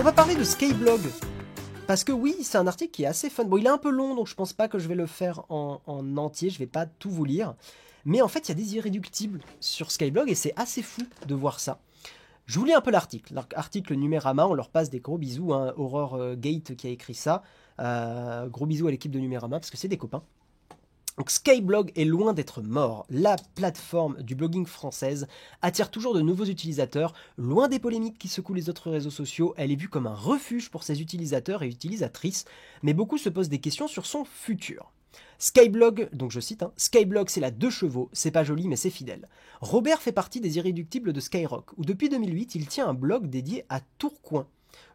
On va parler de Skyblog. Parce que oui, c'est un article qui est assez fun. Bon, il est un peu long, donc je pense pas que je vais le faire en entier. Je vais pas tout vous lire. Mais en fait, il y a des irréductibles sur Skyblog et c'est assez fou de voir ça. Je vous lis un peu l'article. L'article Numérama, on leur passe des gros bisous. Hein. Aurore Gate qui a écrit ça. Gros bisous à l'équipe de Numérama parce que c'est des copains. Donc Skyblog est loin d'être mort. La plateforme du blogging française attire toujours de nouveaux utilisateurs. Loin des polémiques qui secouent les autres réseaux sociaux, elle est vue comme un refuge pour ses utilisateurs et utilisatrices, mais beaucoup se posent des questions sur son futur. Skyblog, donc je cite, Skyblog c'est la 2 chevaux, c'est pas joli mais c'est fidèle. Robert fait partie des irréductibles de Skyrock, où depuis 2008 il tient un blog dédié à Tourcoing.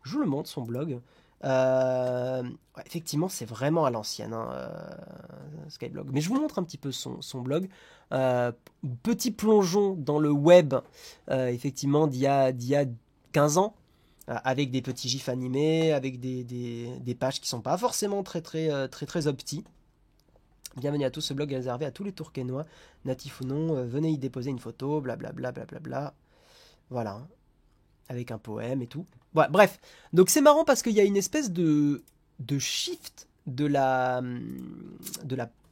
Je vous le montre son blog. Ouais, effectivement, c'est vraiment à l'ancienne, Skyblog. Mais je vous montre un petit peu son blog. Petit plongeon dans le web, effectivement, d'il y a 15 ans, avec des petits gifs animés, avec des pages qui sont pas forcément très opti. Bienvenue à tous, ce blog est réservé à tous les Tourquenois, natifs ou non, venez y déposer une photo, blablabla, blablabla. Voilà, avec un poème et tout. Ouais, bref, donc c'est marrant parce qu'il y a une espèce de shift de la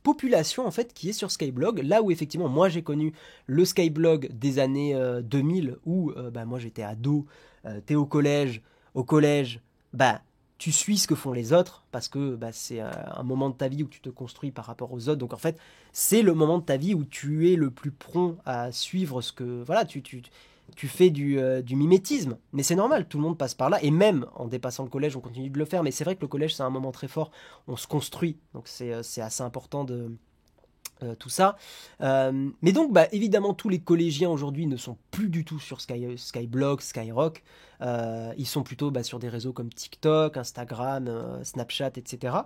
population en fait qui est sur Skyblog, là où effectivement moi j'ai connu le Skyblog des années 2000 où moi j'étais ado, t'es au collège, tu suis ce que font les autres parce que c'est un moment de ta vie où tu te construis par rapport aux autres, donc en fait c'est le moment de ta vie où tu es le plus prompt à suivre ce que, voilà, tu fais du mimétisme, mais c'est normal, tout le monde passe par là, et même en dépassant le collège, on continue de le faire, mais c'est vrai que le collège, c'est un moment très fort, on se construit, donc c'est assez important de tout ça. Mais donc, évidemment, tous les collégiens aujourd'hui ne sont plus du tout sur Skyblog, Skyrock, ils sont plutôt sur des réseaux comme TikTok, Instagram, Snapchat, etc.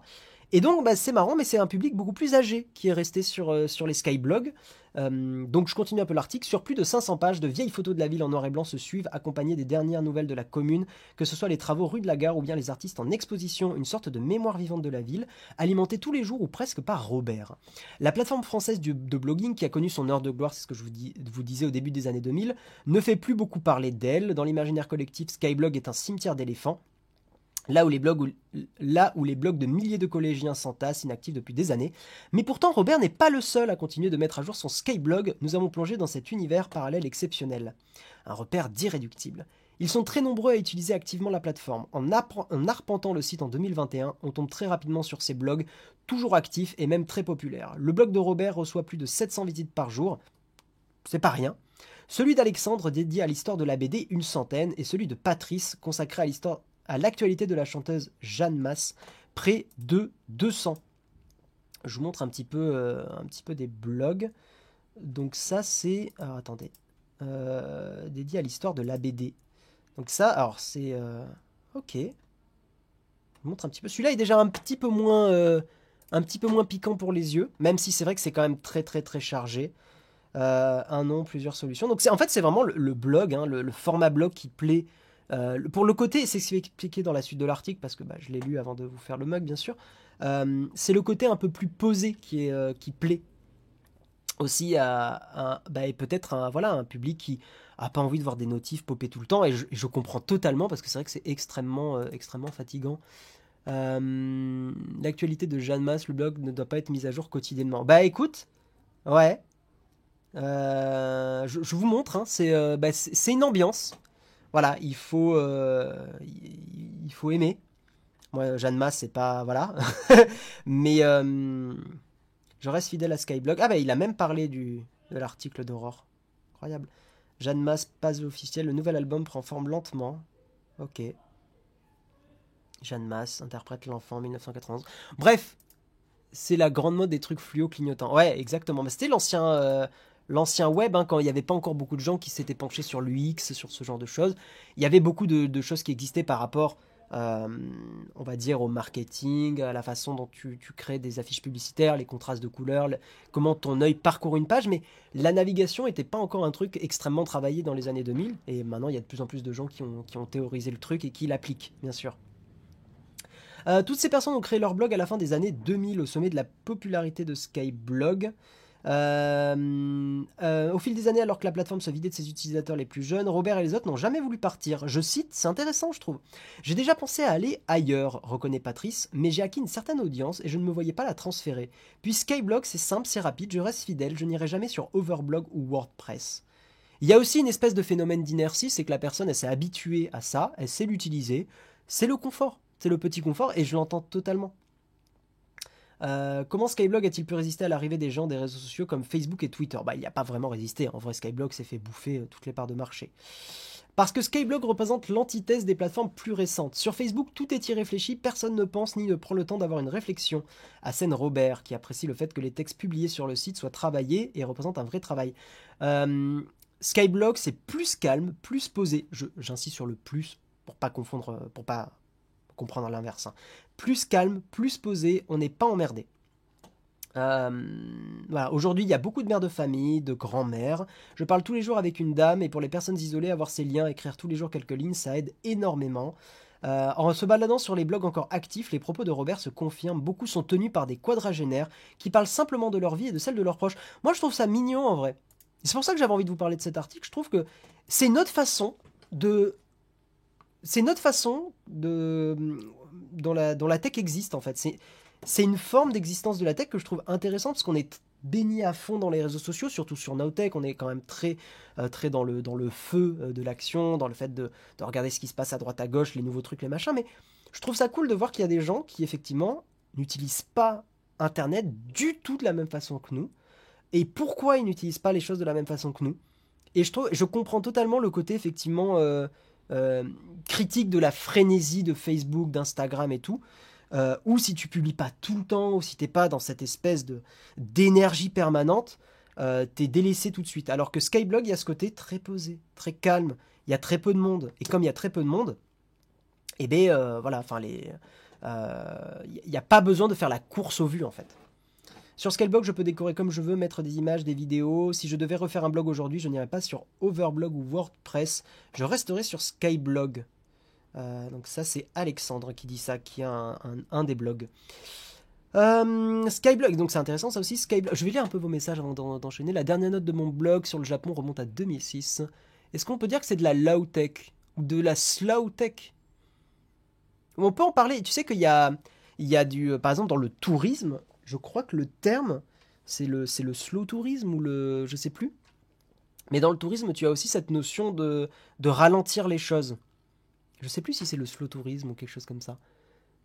Et donc, c'est marrant, mais c'est un public beaucoup plus âgé qui est resté sur les Skyblogs. Donc, je continue un peu l'article. Sur plus de 500 pages, de vieilles photos de la ville en noir et blanc se suivent, accompagnées des dernières nouvelles de la commune, que ce soit les travaux rue de la Gare ou bien les artistes en exposition, une sorte de mémoire vivante de la ville, alimentée tous les jours ou presque par Robert. La plateforme française de blogging, qui a connu son heure de gloire, c'est ce que je vous disais au début des années 2000, ne fait plus beaucoup parler d'elle. Dans l'imaginaire collectif, Skyblog est un cimetière d'éléphants. Là où les blogs de milliers de collégiens s'entassent, inactifs depuis des années. Mais pourtant, Robert n'est pas le seul à continuer de mettre à jour son Skyblog. Nous avons plongé dans cet univers parallèle exceptionnel. Un repère d'irréductibles. Ils sont très nombreux à utiliser activement la plateforme. En arpentant le site en 2021, on tombe très rapidement sur ces blogs, toujours actifs et même très populaires. Le blog de Robert reçoit plus de 700 visites par jour. C'est pas rien. Celui d'Alexandre, dédié à l'histoire de la BD, une centaine. Et celui de Patrice, consacré à l'actualité de la chanteuse Jeanne Masse, près de 200. Je vous montre un petit peu des blogs. Donc ça c'est... Alors attendez. Dédié à l'histoire de la BD. Donc ça, alors c'est... Ok. Je vous montre un petit peu. Celui-là est déjà un petit peu moins piquant pour les yeux. Même si c'est vrai que c'est quand même très très très chargé. Un nom, plusieurs solutions. Donc en fait c'est vraiment le blog, le format blog qui plaît. Pour le côté, c'est ce qui est expliqué dans la suite de l'article, parce que je l'ai lu avant de vous faire le mug, bien sûr. C'est le côté un peu plus posé qui plaît aussi et peut-être un public qui a pas envie de voir des notifs popper tout le temps. Et je comprends totalement, parce que c'est vrai que c'est extrêmement fatigant. L'actualité de Jeanne Masse, le blog ne doit pas être mise à jour quotidiennement. Écoute, ouais. Je vous montre, c'est une ambiance. Voilà, il faut aimer. Moi, Jeanne Masse, c'est pas... Voilà. Mais je reste fidèle à Skyblog. Il a même parlé de l'article d'Aurore. Incroyable. Jeanne Masse, pas officiel. Le nouvel album prend forme lentement. Ok. Jeanne Masse interprète l'enfant 1991. Bref, c'est la grande mode des trucs fluo clignotants. Ouais, exactement. Mais c'était l'ancien web, quand il n'y avait pas encore beaucoup de gens qui s'étaient penchés sur l'UX, sur ce genre de choses. Il y avait beaucoup de choses qui existaient par rapport, on va dire, au marketing, à la façon dont tu crées des affiches publicitaires, les contrastes de couleurs, comment ton œil parcourt une page, mais la navigation n'était pas encore un truc extrêmement travaillé dans les années 2000, et maintenant il y a de plus en plus de gens qui ont théorisé le truc et qui l'appliquent, bien sûr. Toutes ces personnes ont créé leur blog à la fin des années 2000, au sommet de la popularité de Skyblog. Au fil des années, alors que la plateforme se vidait de ses utilisateurs les plus jeunes, Robert et les autres n'ont jamais voulu partir. Je cite, c'est intéressant je trouve. J'ai déjà pensé à aller ailleurs, reconnaît Patrice, mais j'ai acquis une certaine audience et je ne me voyais pas la transférer. Puis Skyblog, c'est simple, c'est rapide, je reste fidèle, je n'irai jamais sur Overblog ou WordPress. Il y a aussi une espèce de phénomène d'inertie, c'est que la personne, elle s'est habituée à ça, elle sait l'utiliser, c'est le confort, c'est le petit confort, et je l'entends totalement. Comment Skyblog a-t-il pu résister à l'arrivée des gens des réseaux sociaux comme Facebook et Twitter? Bah, il n'y a pas vraiment résisté, en vrai Skyblog s'est fait bouffer toutes les parts de marché. Parce que Skyblog représente l'antithèse des plateformes plus récentes. Sur Facebook, tout est irréfléchi, personne ne pense ni ne prend le temps d'avoir une réflexion. Assène Robert, qui apprécie le fait que les textes publiés sur le site soient travaillés et représentent un vrai travail. Skyblog, c'est plus calme, plus posé. J'insiste sur le plus, pour pas confondre, pour pas comprendre l'inverse. Hein. Plus calme, plus posé, on n'est pas emmerdé. Voilà. Aujourd'hui, il y a beaucoup de mères de famille, de grands-mères. Je parle tous les jours avec une dame et pour les personnes isolées, avoir ces liens, écrire tous les jours quelques lignes, ça aide énormément. En se baladant sur les blogs encore actifs, les propos de Robert se confirment. Beaucoup sont tenus par des quadragénaires qui parlent simplement de leur vie et de celle de leurs proches. Moi, je trouve ça mignon en vrai. C'est pour ça que j'avais envie de vous parler de cet article. Je trouve que c'est notre façon de... C'est notre façon de... dont la tech existe en fait. C'est une forme d'existence de la tech que je trouve intéressante parce qu'on est baigné à fond dans les réseaux sociaux, surtout sur Nowtech. On est quand même très dans le feu de l'action, dans le fait de regarder ce qui se passe à droite à gauche, les nouveaux trucs, les machins. Mais je trouve ça cool de voir qu'il y a des gens qui effectivement n'utilisent pas Internet du tout de la même façon que nous. Et pourquoi ils n'utilisent pas les choses de la même façon que nous. Et je comprends totalement le côté effectivement critique de la frénésie de Facebook, d'Instagram et tout. Ou si tu publies pas tout le temps, ou si t'es pas dans cette espèce d'énergie permanente, t'es délaissé tout de suite. Alors que Skyblog, il y a ce côté très posé, très calme. Il y a très peu de monde. Et comme il y a très peu de monde, et ben voilà, enfin il n'y a pas besoin de faire la course aux vues en fait. Sur Skyblog, je peux décorer comme je veux, mettre des images, des vidéos. Si je devais refaire un blog aujourd'hui, je n'irais pas sur Overblog ou WordPress. Je resterai sur Skyblog. Donc ça, c'est Alexandre qui dit ça, qui a un des blogs. Skyblog, donc c'est intéressant ça aussi. Skyblog. Je vais lire un peu vos messages avant d'enchaîner. La dernière note de mon blog sur le Japon remonte à 2006. Est-ce qu'on peut dire que c'est de la low-tech ou de la slow-tech? On peut en parler. Tu sais qu'il y a du... Par exemple, dans le tourisme... Je crois que le terme, c'est le slow tourisme ou le... je sais plus. Mais dans le tourisme, tu as aussi cette notion de ralentir les choses. Je sais plus si c'est le slow tourisme ou quelque chose comme ça.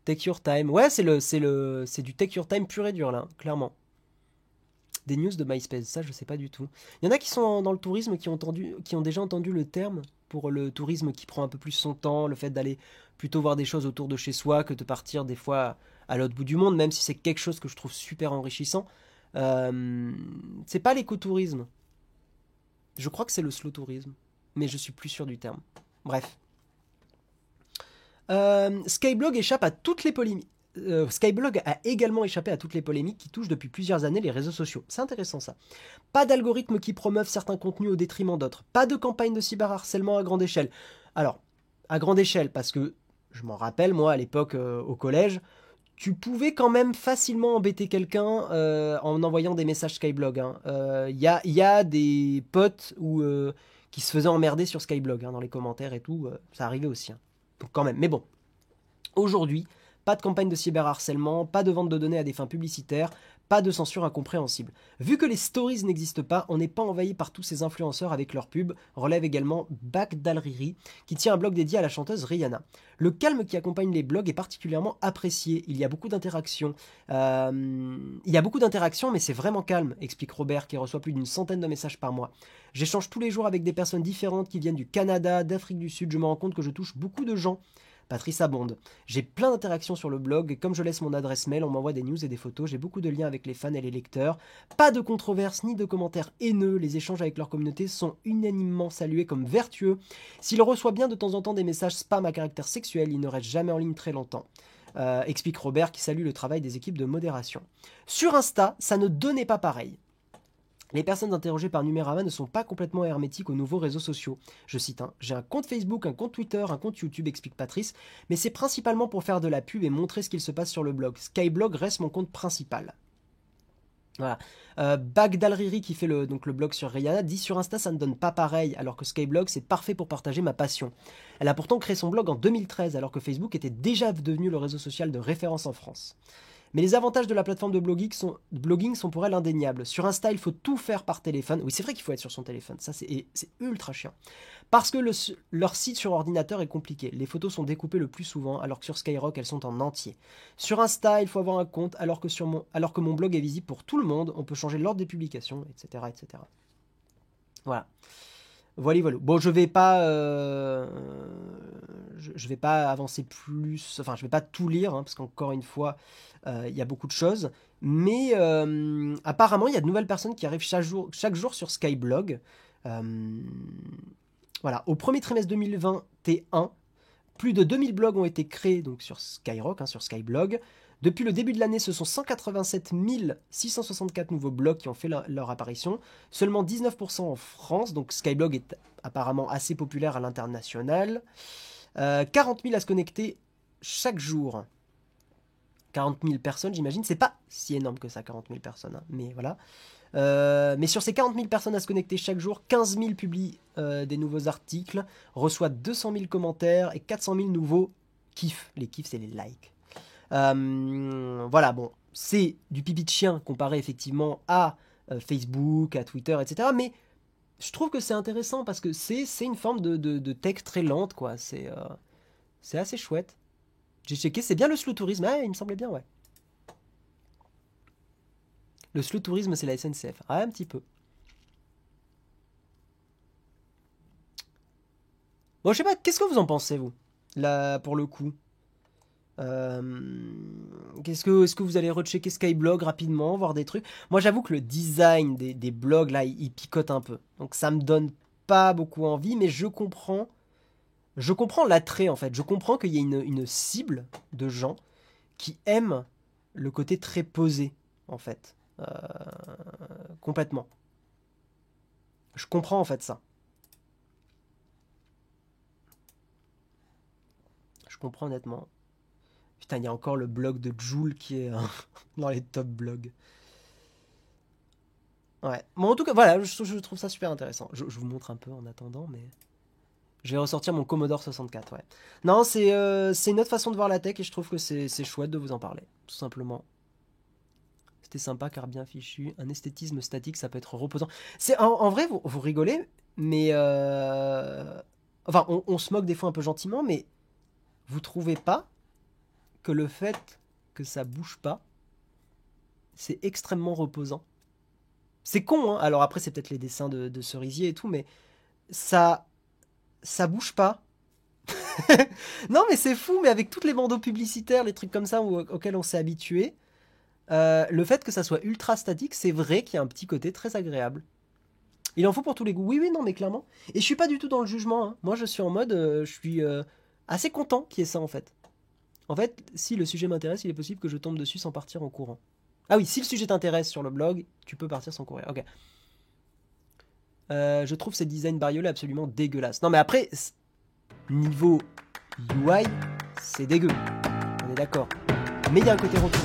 Take your time. Ouais, c'est du take your time pur et dur là, clairement. Des news de MySpace, ça je sais pas du tout. Il y en a qui sont dans le tourisme qui ont déjà entendu le terme pour le tourisme qui prend un peu plus son temps, le fait d'aller plutôt voir des choses autour de chez soi que de partir des fois à l'autre bout du monde, même si c'est quelque chose que je trouve super enrichissant. C'est pas l'écotourisme. Je crois que c'est le slow tourisme, mais je suis plus sûr du terme. Bref. Skyblog échappe à toutes les polémiques. Skyblog a également échappé à toutes les polémiques qui touchent depuis plusieurs années les réseaux sociaux. C'est intéressant ça. Pas d'algorithmes qui promeuvent certains contenus au détriment d'autres. Pas de campagne de cyberharcèlement à grande échelle. Alors, à grande échelle, parce que je m'en rappelle, moi, à l'époque, au collège, tu pouvais quand même facilement embêter quelqu'un en envoyant des messages Skyblog. Y a des potes qui se faisaient emmerder sur Skyblog, dans les commentaires et tout. Ça arrivait aussi. Donc quand même. Mais bon, aujourd'hui, pas de campagne de cyberharcèlement, pas de vente de données à des fins publicitaires, pas de censure incompréhensible. Vu que les stories n'existent pas, on n'est pas envahi par tous ces influenceurs avec leurs pubs, relève également Bagdalriri, qui tient un blog dédié à la chanteuse Rihanna. Le calme qui accompagne les blogs est particulièrement apprécié, il y a beaucoup d'interactions. Mais c'est vraiment calme, explique Robert, qui reçoit plus d'100 de messages par mois. J'échange tous les jours avec des personnes différentes qui viennent du Canada, d'Afrique du Sud, je me rends compte que je touche beaucoup de gens. Patrice abonde. J'ai plein d'interactions sur le blog et comme je laisse mon adresse mail, on m'envoie des news et des photos. J'ai beaucoup de liens avec les fans et les lecteurs. Pas de controverses ni de commentaires haineux. Les échanges avec leur communauté sont unanimement salués comme vertueux. S'il reçoit bien de temps en temps des messages spam à caractère sexuel, il ne reste jamais en ligne très longtemps. Explique Robert qui salue le travail des équipes de modération. Sur Insta, ça ne donnait pas pareil. Les personnes interrogées par Numérama ne sont pas complètement hermétiques aux nouveaux réseaux sociaux. Je cite, j'ai un compte Facebook, un compte Twitter, un compte YouTube, explique Patrice, mais c'est principalement pour faire de la pub et montrer ce qu'il se passe sur le blog. Skyblog reste mon compte principal. Voilà. Bagdalriri qui fait donc le blog sur Rihanna dit sur Insta ça ne donne pas pareil alors que Skyblog c'est parfait pour partager ma passion. Elle a pourtant créé son blog en 2013 alors que Facebook était déjà devenu le réseau social de référence en France. Mais les avantages de la plateforme de blogging sont pour elle indéniables. Sur Insta, il faut tout faire par téléphone. Oui, c'est vrai qu'il faut être sur son téléphone. Ça, c'est ultra chiant. Parce que leur site sur ordinateur est compliqué. Les photos sont découpées le plus souvent, alors que sur Skyrock, elles sont en entier. Sur Insta, il faut avoir un compte, alors que mon blog est visible pour tout le monde. On peut changer l'ordre des publications, etc., etc. Voilà. Voilà. Bon, je vais pas avancer plus. Enfin, je vais pas tout lire, hein, parce qu'encore une fois, il y a beaucoup de choses. Mais apparemment, il y a de nouvelles personnes qui arrivent chaque jour sur Skyblog. Voilà. Au premier trimestre 2021, plus de 2000 blogs ont été créés donc, sur Skyrock, hein, sur Skyblog. Depuis le début de l'année, ce sont 187 664 nouveaux blogs qui ont fait leur apparition, seulement 19% en France, donc Skyblog est apparemment assez populaire à l'international. 40 000 à se connecter chaque jour. 40 000 personnes, j'imagine, c'est pas si énorme que ça, 40 000 personnes, hein, mais voilà. Mais sur ces 40 000 personnes à se connecter chaque jour, 15 000 publient des nouveaux articles, reçoivent 200 000 commentaires et 400 000 nouveaux kiffs. Les kiffs, c'est les likes. Voilà, bon, c'est du pipi de chien comparé effectivement à Facebook, à Twitter, etc. Mais je trouve que c'est intéressant parce que c'est une forme de tech très lente, quoi. C'est assez chouette. J'ai checké, c'est bien le slow tourisme. Ah, il me semblait bien, ouais. Le slow tourisme, c'est la SNCF. Ah, un petit peu. Bon, je sais pas, qu'est-ce que vous en pensez, vous? Là, pour le coup. Est-ce que vous allez rechecker Skyblog rapidement, voir des trucs? Moi, j'avoue que le design des blogs, là, il picote un peu. Donc, ça me donne pas beaucoup envie, mais je comprends l'attrait, en fait. Je comprends qu'il y ait une cible de gens qui aiment le côté très posé, en fait. Complètement. Je comprends, en fait, ça. Je comprends honnêtement. Putain, il y a encore le blog de Joule qui est dans les top blogs. Ouais. Bon, en tout cas, voilà, je trouve ça super intéressant. Je vous montre un peu en attendant, mais... Je vais ressortir mon Commodore 64, ouais. Non, c'est une autre façon de voir la tech et je trouve que c'est chouette de vous en parler, tout simplement. C'était sympa car bien fichu. Un esthétisme statique, ça peut être reposant. En vrai, vous rigolez, mais... Enfin, on se moque des fois un peu gentiment, mais vous trouvez pas que le fait que ça bouge pas, c'est extrêmement reposant? C'est con, hein. Alors après, c'est peut-être les dessins de cerisier et tout, mais ça, ça bouge pas. Non, mais c'est fou, mais avec toutes les bandeaux publicitaires, les trucs comme ça auxquels on s'est habitué, le fait que ça soit ultra statique, c'est vrai qu'il y a un petit côté très agréable. Il en faut pour tous les goûts. Oui, oui, non, mais clairement. Et je suis pas du tout dans le jugement, hein. Moi, je suis en mode, je suis assez content qu'il y ait ça en fait. En fait, si le sujet m'intéresse, il est possible que je tombe dessus sans partir en courant. Ah oui, si le sujet t'intéresse sur le blog, tu peux partir sans courir. Ok. Je trouve ces designs bariolés absolument dégueulasses. Non, mais après, niveau UI, c'est dégueu. On est d'accord. Mais il y a un côté retour.